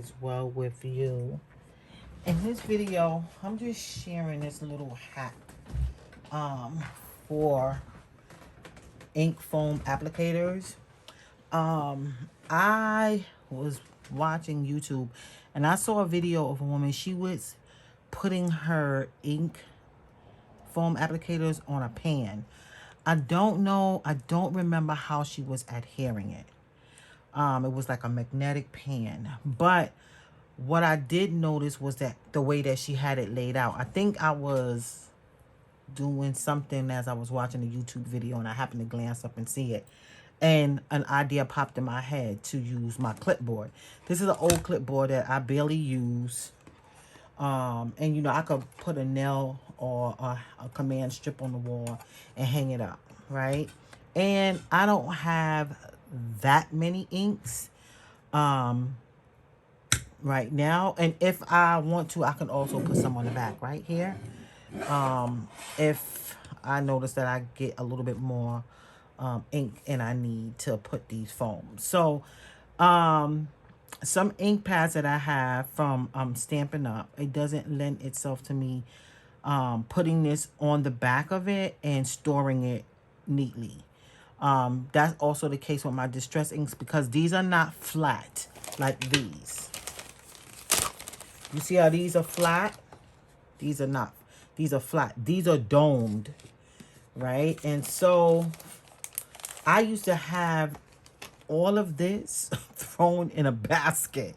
is well with you. In this video, I'm just sharing this little hack um, for ink foam applicators. I was watching YouTube and I saw a video of a woman. She was putting her ink foam applicators on a pan. I don't know. I don't remember how she was adhering it. It was like a magnetic pan. But what I did notice was that the way that she had it laid out. I think I was doing something as I was watching a YouTube video and I happened to glance up and see it. And an idea popped in my head to use my clipboard. This is an old clipboard that I barely use. And you know, I could put a nail or a command strip on the wall and hang it up, right? And I don't have that many inks right now. And if I want to, I can also put some on the back right here. If I notice that I get a little bit more ink and I need to put these foams. So some ink pads that I have from Stampin' Up, it doesn't lend itself to me putting this on the back of it and storing it neatly. That's also the case with my distress inks because these are not flat like these. You see how these are flat? These are not. These are flat. These are domed, right? And so I used to have all of this thrown in a basket.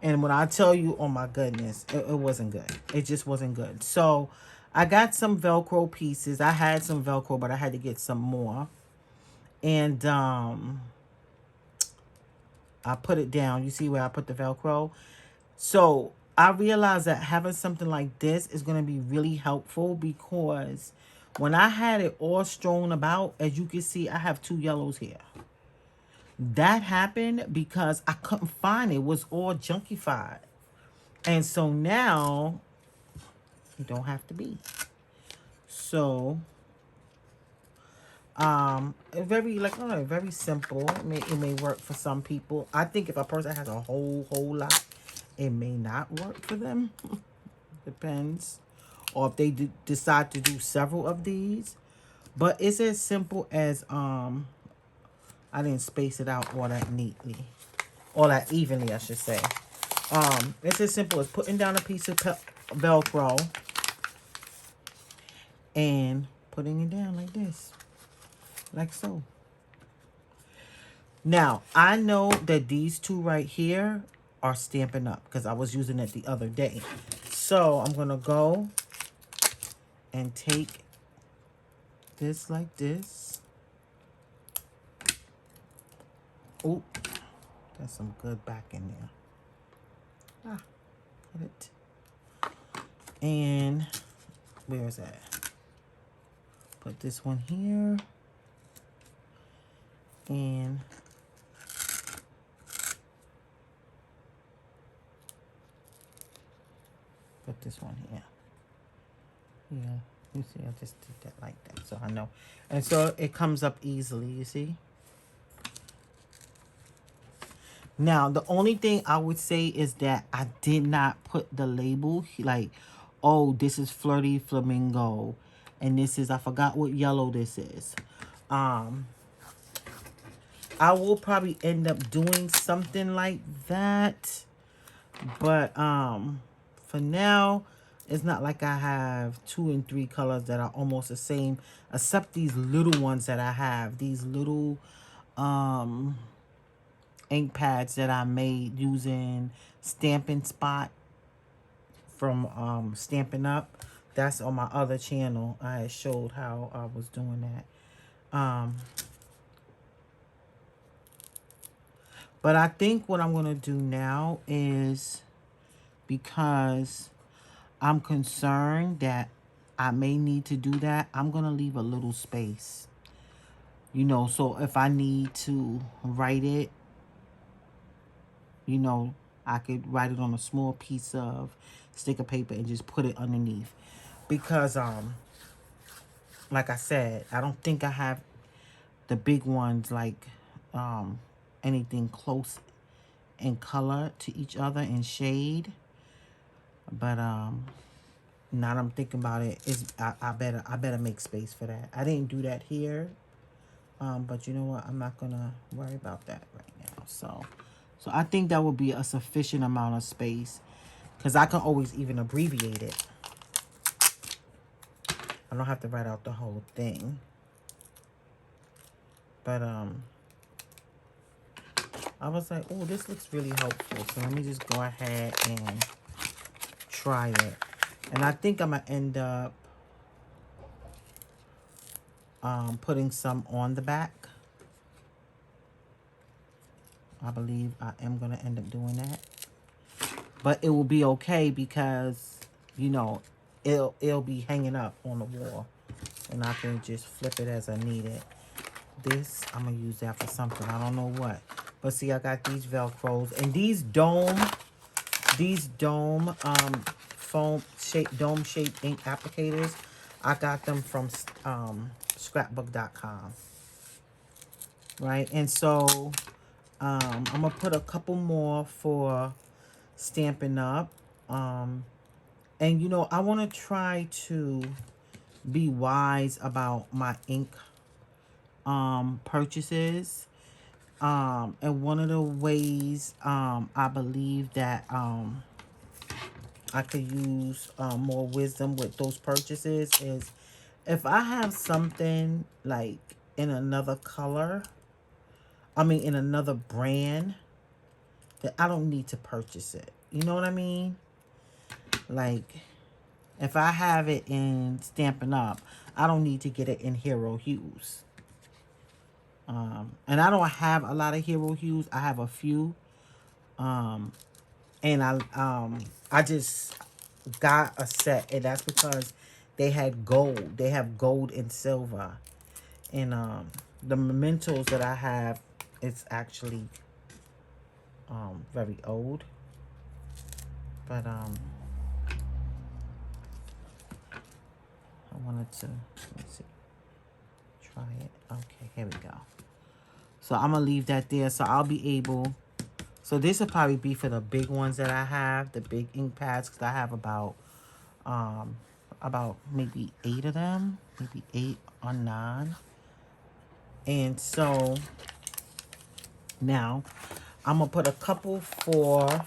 And when I tell you, oh my goodness, it wasn't good. It just wasn't good. So I got some Velcro pieces. I had some Velcro, but I had to get some more. And I put it down. You see where I put the Velcro? So I realized that having something like this is going to be really helpful because when I had it all strewn about, as you can see, I have 2 yellows here. That happened because I couldn't find it. It was all junkified. And so now, you don't have to be. So, very, like, I don't know, very simple. It may work for some people. I think if a person has a whole lot, it may not work for them. Depends. Or if they decide to do several of these. But it's as simple as, I didn't space it out all that neatly. All that evenly, I should say. It's as simple as putting down a piece of Velcro and putting it down like this. Like so. Now, I know that these two right here are Stampin' Up because I was using it the other day. So, I'm going to go and take this like this. Oh, there's some good back in there. Put it. And where is that? Put this one here. And put this one here. Yeah, you see, I just did that like that, so I know. And so it comes up easily, you see? Now, the only thing I would say is that I did not put the label, like, oh, this is Flirty Flamingo. And this is, I forgot what yellow this is. I will probably end up doing something like that. But for now, it's not like I have 2 and 3 colors that are almost the same. Except these little ones that I have. These little ink pads that I made using Stampin' Spot from Stampin' Up. That's on my other channel. I had showed how I was doing that. But I think what I'm going to do now is, because I'm concerned that I may need to do that, I'm going to leave a little space. You know, so if I need to write it, you know, I could write it on a small piece of sticker paper and just put it underneath. Because, like I said, I don't think I have the big ones like anything close in color to each other in shade. But now that I'm thinking about it, I better make space for that. I didn't do that here. But you know what? I'm not gonna worry about that right now. So I think that would be a sufficient amount of space, because I can always even abbreviate it. I don't have to write out the whole thing. But I was like, oh, this looks really helpful. So let me just go ahead and try it. And I think I'm gonna end up putting some on the back. I believe I am gonna end up doing that. But it will be okay because, you know, it'll be hanging up on the wall. And I can just flip it as I need it. This, I'm going to use that for something. I don't know what. But see, I got these Velcros. And these dome dome-shaped ink applicators, I got them from scrapbook.com. Right? And so, I'm going to put a couple more for Stampin' Up. And, you know, I want to try to be wise about my ink purchases. And one of the ways I believe that I could use more wisdom with those purchases is if I have something like in another color, in another brand, that I don't need to purchase it. You know what I mean? Like, if I have it in Stampin' Up, I don't need to get it in Hero Hues. And I don't have a lot of Hero Hues. I have a few. And I just got a set, and that's because they had gold. They have gold and silver. And the mementos that I have, it's actually very old. But I wanted to, let's see, try it. Okay, here we go. So I'm gonna leave that there. So I'll be able, so this will probably be for the big ones that I have, the big ink pads, because I have about maybe 8 of them, maybe 8 or 9. And so now I'm gonna put a couple for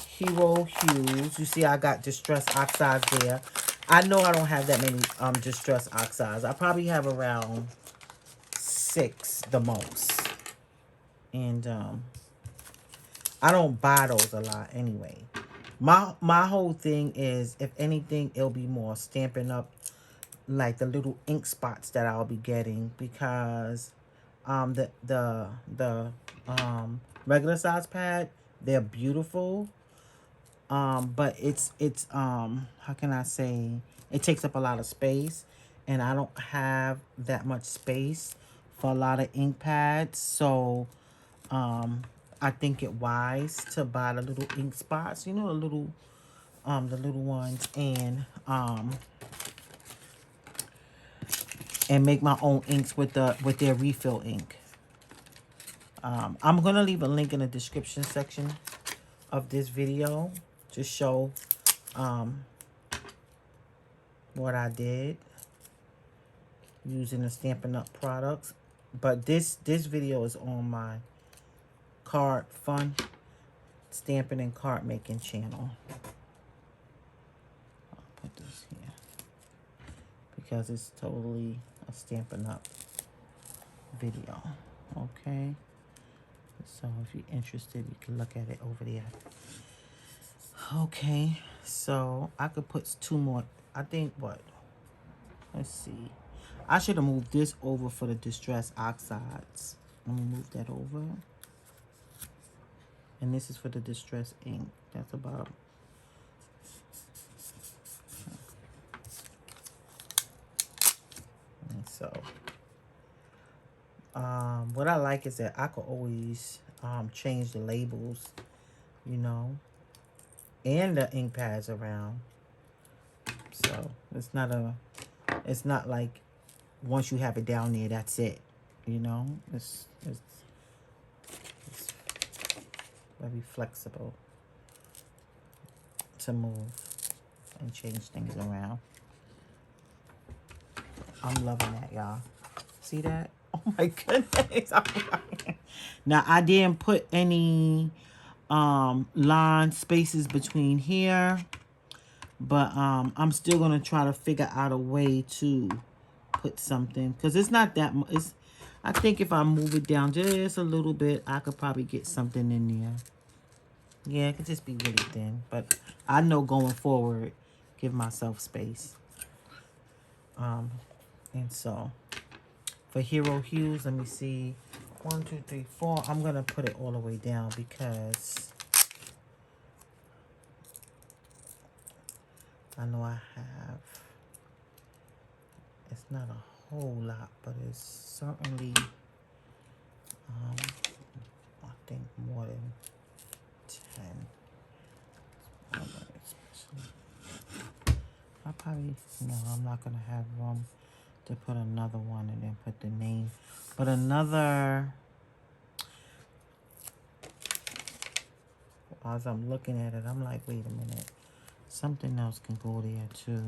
Hero Hues. You see, I got Distress Oxides there. I know I don't have that many Distress Oxides. I probably have around 6 the most. And I don't buy those a lot anyway. My whole thing is, if anything, it'll be more Stampin' Up, like the little ink spots that I'll be getting, because the regular size pad, they're beautiful. But it's how can I say, it takes up a lot of space, and I don't have that much space for a lot of ink pads. So I think it wise to buy the little ink spots, you know, the little ones, and make my own inks with their refill ink. I'm gonna leave a link in the description section of this video to show what I did using the Stampin' Up products. But this video is on my card fun stamping and card making channel. I'll put this here because it's totally a Stampin' Up video. Okay, so if you're interested, you can look at it over there. Okay, so I could put 2 more. I think what? Let's see. I should have moved this over for the Distress Oxides. Let me move that over. And this is for the Distress ink. That's about. And so, what I like is that I could always change the labels, you know, and the ink pads around. So it's not like once you have it down there, that's it, you know. It's very flexible to move and change things around. I'm loving that, y'all. See that? Oh my goodness. Now I didn't put any line spaces between here, but I'm still gonna try to figure out a way to put something, because it's not that much. I think if I move it down just a little bit, I could probably get something in there. Yeah, it could just be really thin, but I know going forward, give myself space. And so for Hero Hues, let me see, 1, 2, 3, 4. I'm gonna put it all the way down because I know I have, it's not a whole lot, but it's certainly I think more than 10. I probably, no, I'm not gonna have room to put another one and then put the name, but another, as I'm looking at it, I'm like, wait a minute, something else can go there too.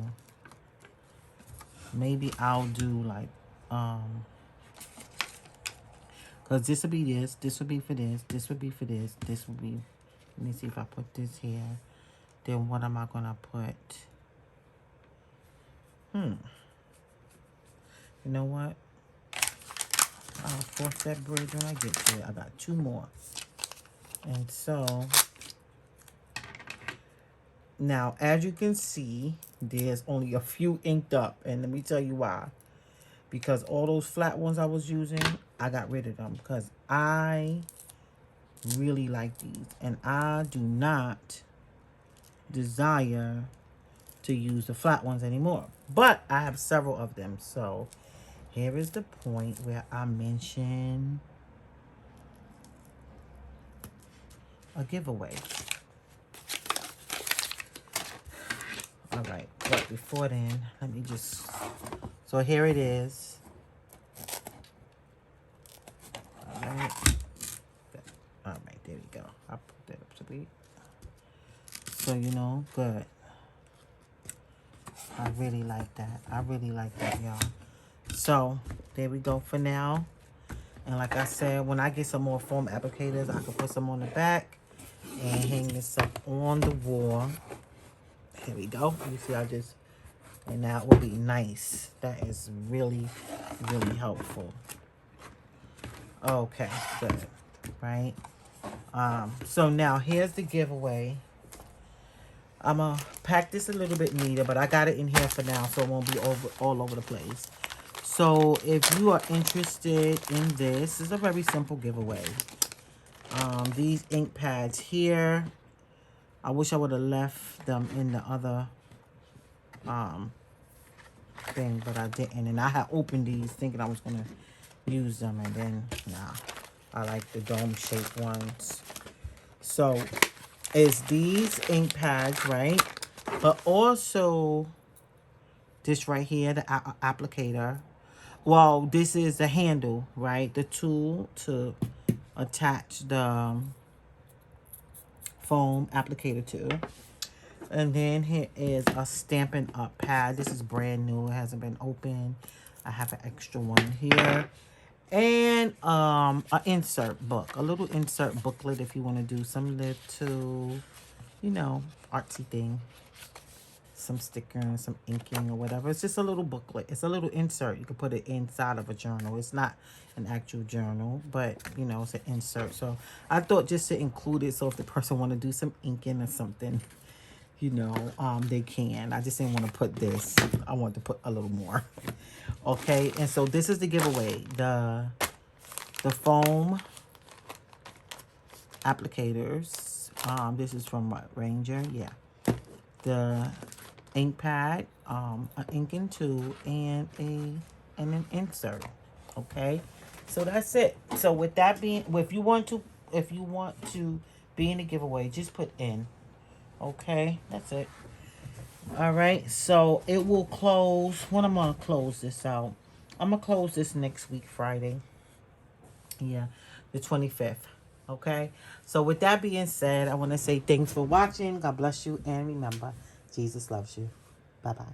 Maybe I'll do like, because this would be this would be for this would be for this would be, let me see if I put this here, then what am I gonna put? You know what? I'll cross that bridge when I get to it. I got 2 more. And so, now as you can see, there's only a few inked up. And let me tell you why. Because all those flat ones I was using, I got rid of them. Because I really like these. And I do not desire to use the flat ones anymore. But I have several of them. So here is the point where I mention a giveaway. All right, but before then, let me just, so here it is. All right, there we go. I'll put that up to be. So, you know, good. I really like that. I really like that, y'all. So, there we go for now. And like I said, when I get some more foam applicators, I can put some on the back and hang this up on the wall. Here we go. You see, I just, and that will be nice. That is really, really helpful. Okay, good. Right? So now here's the giveaway. I'm going to pack this a little bit neater, but I got it in here for now so it won't be all over the place. So if you are interested in this, it's a very simple giveaway. These ink pads here, I wish I would have left them in the other thing, but I didn't. And I had opened these thinking I was going to use them, and then, nah, I like the dome-shaped ones. So it's these ink pads, right? But also this right here, the applicator. Well, this is the handle, right? The tool to attach the foam applicator to. And then here is a Stampin' Up pad. This is brand new. It hasn't been opened. I have an extra one here. And an insert book. A little insert booklet if you want to do some little, you know, artsy thing. Some stickering, some inking or whatever. It's just a little booklet. It's a little insert. You can put it inside of a journal. It's not an actual journal, but, you know, it's an insert. So I thought just to include it so if the person want to do some inking or something, you know, they can. I just didn't want to put this. I wanted to put a little more. Okay, and so this is the giveaway. The foam applicators. This is from what, Ranger? Yeah. The ink pad, an inking tool, and an insert. Okay, so that's it. So with that being, if you want to be in the giveaway, just put in. Okay, that's it. All right, so it will close. When I'm gonna close this out, I'm gonna close this next week, Friday. Yeah, the 25th. Okay? So with that being said, I want to say thanks for watching. God bless you. And remember, Jesus loves you. Bye-bye.